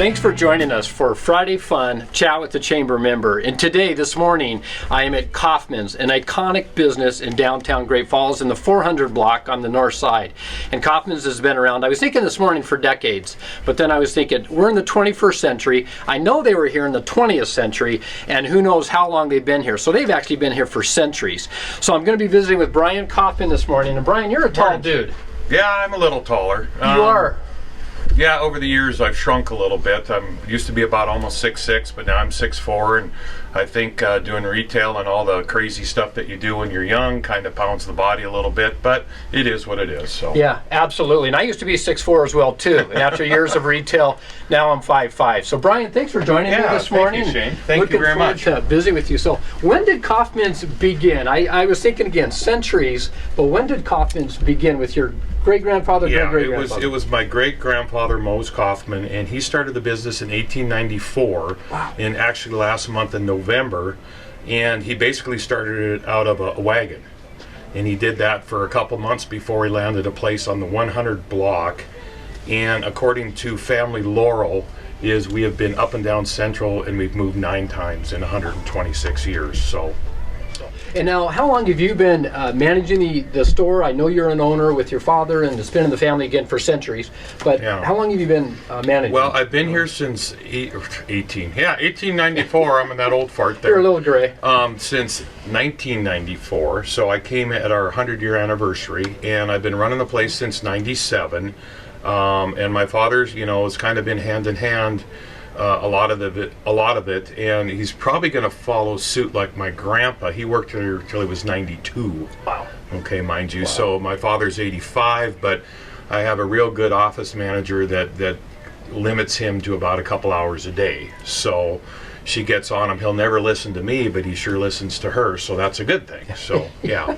Thanks for joining us for Friday Fun Chat with the Chamber Member. And today, this morning, I am at Kaufmans, an iconic business in downtown Great Falls in the 400 block on the north side. And Kaufmans has been around, I was thinking this morning, for decades. But then I was thinking, we're in the 21st century. I know they were here in the 20th century, and who knows how long they've been here. So they've actually been here for centuries. So I'm going to be visiting with Brian Kaufman this morning. And Brian, you're a tall dude. Yeah, I'm a little taller. You are. Yeah, over the years I've shrunk a little bit. I used to be about almost 6'6", but now I'm 6'4", and I think doing retail and all the crazy stuff that you do when you're young kind of pounds the body a little bit, but it is what it is. So yeah, absolutely. And I used to be 6'4" as well too. And after years of retail, now I'm 5'5". So Brian, thanks for joining me this morning. Thank you, Shane. Thank you very much. Looking forward to busy with you. So when did Kaufmans begin? I was thinking again, centuries, but when did Kaufmans begin with your great-grandfather, it was my great-grandfather, Mose Kaufman, and he started the business in 1894. Wow. And actually last month in November, and he basically started it out of a wagon. And he did that for a couple months before he landed a place on the 100 block. And according to Family Laurel, we have been up and down Central, and we've moved 9 times in 126 years. So. And now, how long have you been managing the store? I know you're an owner with your father, and it's been in the family again for centuries. But how long have you been managing? Well, I've been here since 1894. I'm in that old fart there. You're a little gray. Since 1994. So I came at our 100-year anniversary, and I've been running the place since '97. And my father's, has kind of been hand in hand. A lot of it, and he's probably going to follow suit like my grandpa. He worked here till he was 92. Wow. Okay, mind you. Wow. So my father's 85, but I have a real good office manager that limits him to about a couple hours a day. So she gets on him. He'll never listen to me, but he sure listens to her, so that's a good thing. So, yeah.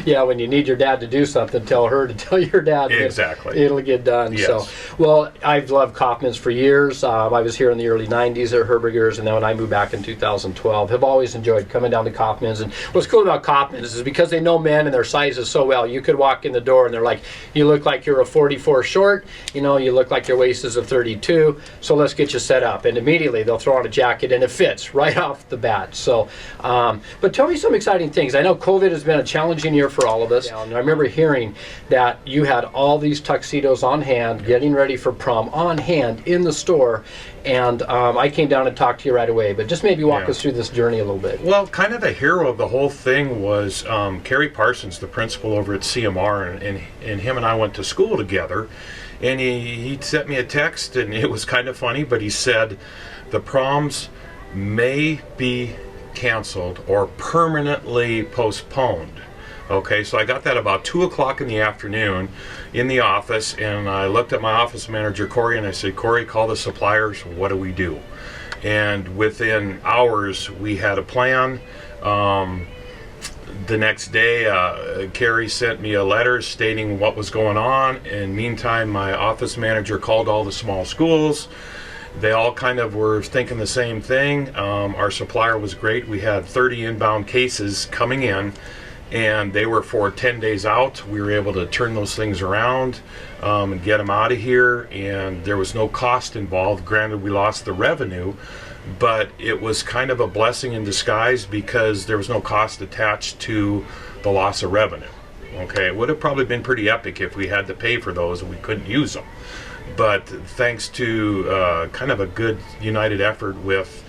Yeah, when you need your dad to do something, tell her to tell your dad. Exactly. It'll get done. Yes. So, well, I've loved Kaufmans for years. I was here in the early 90s at Herberger's, and then when I moved back in 2012, have always enjoyed coming down to Kaufmans. And what's cool about Kaufmans is because they know men and their sizes so well. You could walk in the door, and they're like, you look like you're a 44 short. You look like your waist is a 32. So let's get you set up. And immediately they'll throw on a jacket, and it fits right off the bat. So, but tell me some exciting things. I know COVID has been a challenging year for all of us. And I remember hearing that you had all these tuxedos on hand, getting ready for prom on hand in the store. And I came down and talked to you right away. But just maybe walk us through this journey a little bit. Well, kind of the hero of the whole thing was Kerry Parsons, the principal over at CMR, and him and I went to school together. And he sent me a text, and it was kind of funny, but he said, the proms may be canceled or permanently postponed. Okay, so I got that about 2 o'clock in the afternoon in the office, and I looked at my office manager, Corey, and I said, Corey, call the suppliers, what do we do? And within hours, we had a plan. The next day, Carrie sent me a letter stating what was going on, and meantime, my office manager called all the small schools. They all kind of were thinking the same thing. Our supplier was great. We had 30 inbound cases coming in, and they were for 10 days out. We were able to turn those things around and get them out of here, and there was no cost involved. Granted, we lost the revenue, but it was kind of a blessing in disguise because there was no cost attached to the loss of revenue. Okay, it would have probably been pretty epic if we had to pay for those and we couldn't use them. But thanks to kind of a good united effort with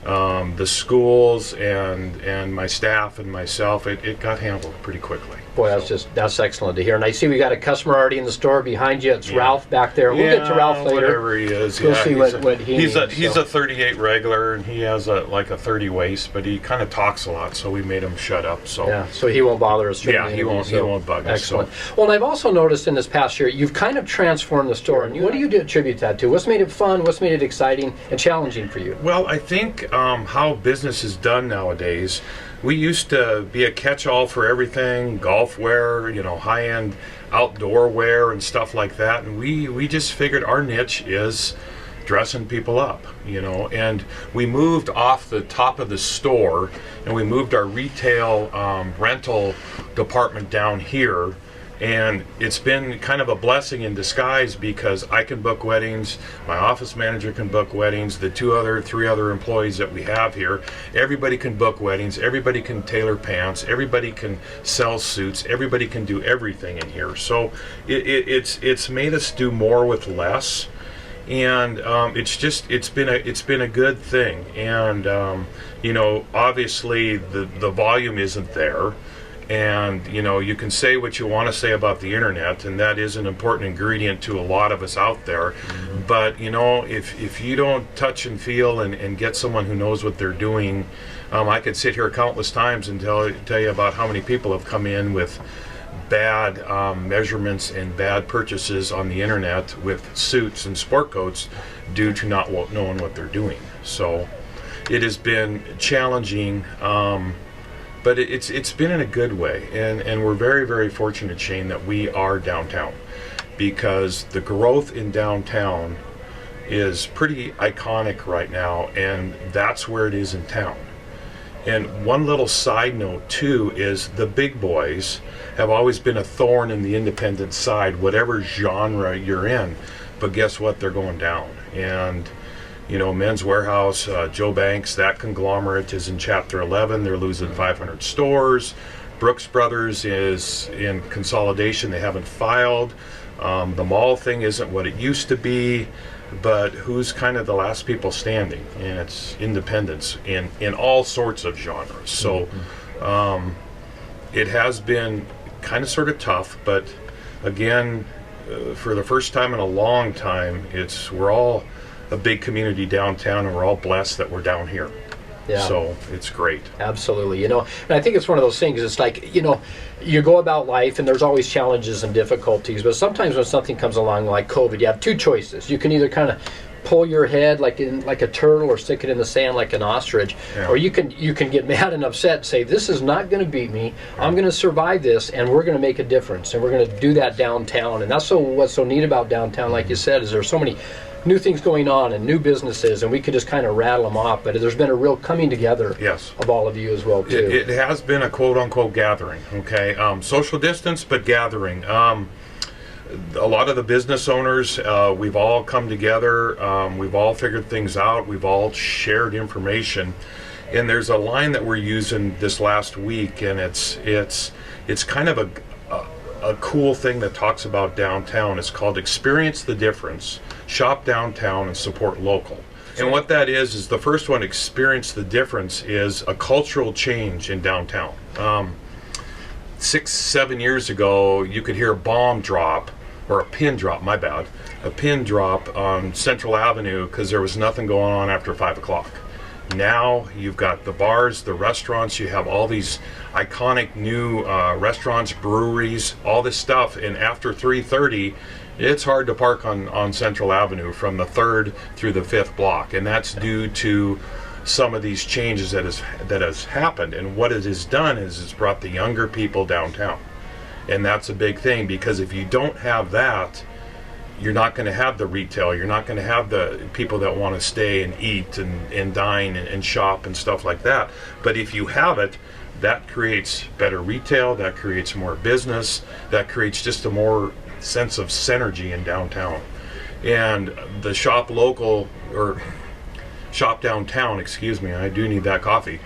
the schools and my staff and myself, it got handled pretty quickly. Boy, that's excellent to hear. And I see we got a customer already in the store behind you. It's Ralph back there. We'll get to Ralph later. Whatever he is. We'll see what he needs. He's a 38 regular, and he has like a 30 waist, but he kind of talks a lot, so we made him shut up. So so he won't bother us. He won't bug us. Excellent. Well, and I've also noticed in this past year, you've kind of transformed the store. And what do you attribute that to? What's made it fun? What's made it exciting and challenging for you? Well, I think how business is done nowadays. We used to be a catch-all for everything, golf wear, high-end outdoor wear and stuff like that. And we just figured our niche is dressing people up, and we moved off the top of the store, and we moved our retail rental department down here. And it's been kind of a blessing in disguise because I can book weddings, my office manager can book weddings, the three other employees that we have here, everybody can book weddings, everybody can tailor pants, everybody can sell suits, everybody can do everything in here. So it's made us do more with less, and it's been a good thing. And obviously the volume isn't there. And you can say what you want to say about the internet, and that is an important ingredient to a lot of us out there. Mm-hmm. But if you don't touch and feel and get someone who knows what they're doing, I could sit here countless times and tell you about how many people have come in with bad measurements and bad purchases on the internet with suits and sport coats due to not knowing what they're doing. So it has been challenging. But it's been in a good way, and we're very, very fortunate, Shane, that we are downtown, because the growth in downtown is pretty iconic right now, and that's where it is in town. And one little side note too is the big boys have always been a thorn in the independent side, whatever genre you're in. But guess what? They're going down. And Men's Warehouse, Joe Banks, that conglomerate is in Chapter 11. They're losing 500 stores. Brooks Brothers is in consolidation. They haven't filed. The mall thing isn't what it used to be. But who's kind of the last people standing? And it's independents in all sorts of genres. So it has been kind of sort of tough. But again, for the first time in a long time, we're all a big community downtown, and we're all blessed that we're down here. Yeah. So it's great. Absolutely. And I think it's one of those things, it's like, you go about life and there's always challenges and difficulties, but sometimes when something comes along like COVID, you have two choices. You can either kind of pull your head like a turtle or stick it in the sand like an ostrich, or you can get mad and upset and say, this is not going to beat me. I'm going to survive this, and we're going to make a difference, and we're going to do that downtown. And that's what's so neat about downtown, like you said, is there's so many new things going on and new businesses, and we could just kind of rattle them off, but there's been a real coming together of all of you as well too. It has been a quote-unquote gathering, okay? Social distance, but gathering. A lot of the business owners, we've all come together, we've all figured things out, we've all shared information, and there's a line that we're using this last week, and it's kind of a cool thing that talks about downtown. It's called Experience the Difference, Shop Downtown, and Support Local. And what that is the first one, Experience the Difference, is a cultural change in downtown. 6-7 years ago, you could hear a bomb drop, or a pin drop, a pin drop on Central Avenue because there was nothing going on after 5 o'clock. Now you've got the bars, the restaurants, you have all these iconic new restaurants, breweries, all this stuff, and after 3:30, it's hard to park on Central Avenue from the 3rd through the 5th block, and that's due to some of these changes that has happened. And what it has done is it's brought the younger people downtown, and that's a big thing, because if you don't have that, you're not going to have the retail, you're not going to have the people that want to stay and eat and dine and shop and stuff like that. But if you have it, that creates better retail, that creates more business, that creates just a more sense of synergy in downtown. And the shop local, or shop downtown, excuse me, I do need that coffee,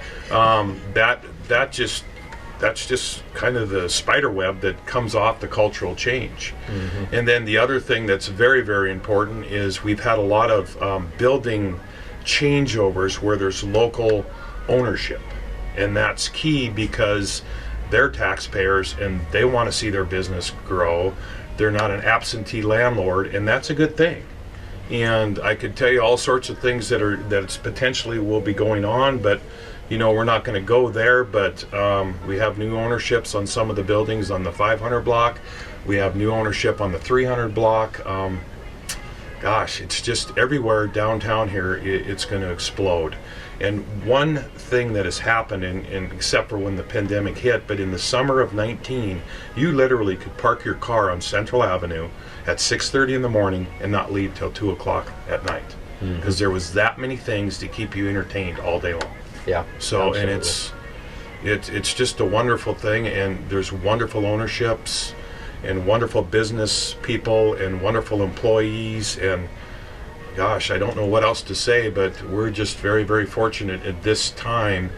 that's just kind of the spider web that comes off the cultural change. Mm-hmm. And then the other thing that's very, very important is we've had a lot of building changeovers where there's local ownership. And that's key because they're taxpayers and they want to see their business grow. They're not an absentee landlord, and that's a good thing. And I could tell you all sorts of things that potentially will be going on, but we're not going to go there. But we have new ownerships on some of the buildings on the 500 block. We have new ownership on the 300 block. Gosh, it's just everywhere downtown here. It's going to explode. And one thing that has happened, and except for when the pandemic hit, but in the summer of 19, you literally could park your car on Central Avenue at 6:30 in the morning and not leave till 2 o'clock at night, because there was that many things to keep you entertained all day long. Yeah. So, absolutely. And it's just a wonderful thing, and there's wonderful ownerships, and wonderful business people and wonderful employees, and gosh, I don't know what else to say, but we're just very, very fortunate at this time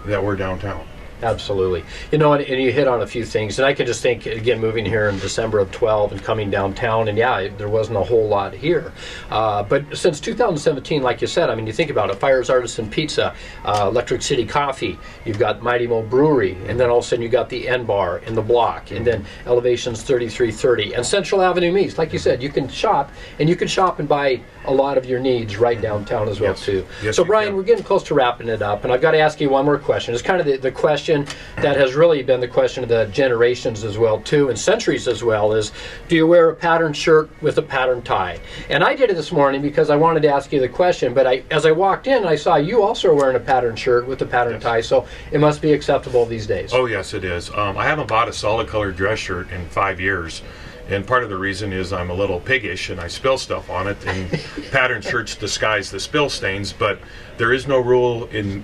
that we're downtown. Absolutely. You know, and you hit on a few things, and I can just think, again, moving here in December of 12 and coming downtown, and yeah, there wasn't a whole lot here. But since 2017, like you said, I mean, you think about it, Fires Artisan Pizza, Electric City Coffee, you've got Mighty Mo Brewery, and then all of a sudden you got the N Bar in the block, and then Elevations 3330, and Central Avenue Meats. Like you said, you can shop, and you can shop and buy a lot of your needs right downtown as well, Yes. too. Yes, So, you Brian, can. we're getting close to wrapping it up, and I've got to ask you one more question. It's kind of the question that has really been the question of the generations as well too, and centuries as well, is do you wear a patterned shirt with a patterned tie? And I did it this morning because I wanted to ask you the question, but as I walked in, I saw you also wearing a patterned shirt with a patterned tie, so it must be acceptable these days. Oh yes, it is. I haven't bought a solid colored dress shirt in 5 years. And part of the reason is I'm a little piggish and I spill stuff on it, and patterned shirts disguise the spill stains, but there is no rules in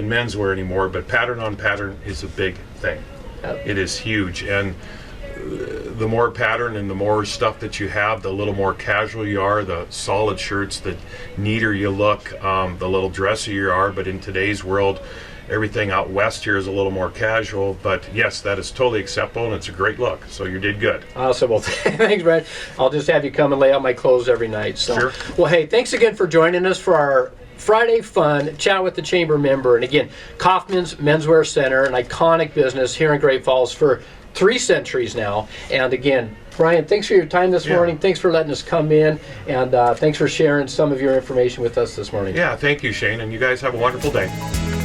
menswear anymore, but pattern on pattern is a big thing. It is huge, and the more pattern and the more stuff that you have, the little more casual you are, the solid shirts, the neater you look, the little dressier you are. But in today's world, everything out west here is a little more casual, but yes, that is totally acceptable, and it's a great look. So you did good. Awesome. Well, thanks, Brad. I'll just have you come and lay out my clothes every night. So. Sure. Well, hey, thanks again for joining us for our Friday fun chat with the chamber member. And again, Kaufman's Menswear Center, an iconic business here in Great Falls for 3 centuries now. And again, Brian, thanks for your time this morning. Thanks for letting us come in, and thanks for sharing some of your information with us this morning. Yeah, thank you, Shane, and you guys have a wonderful day.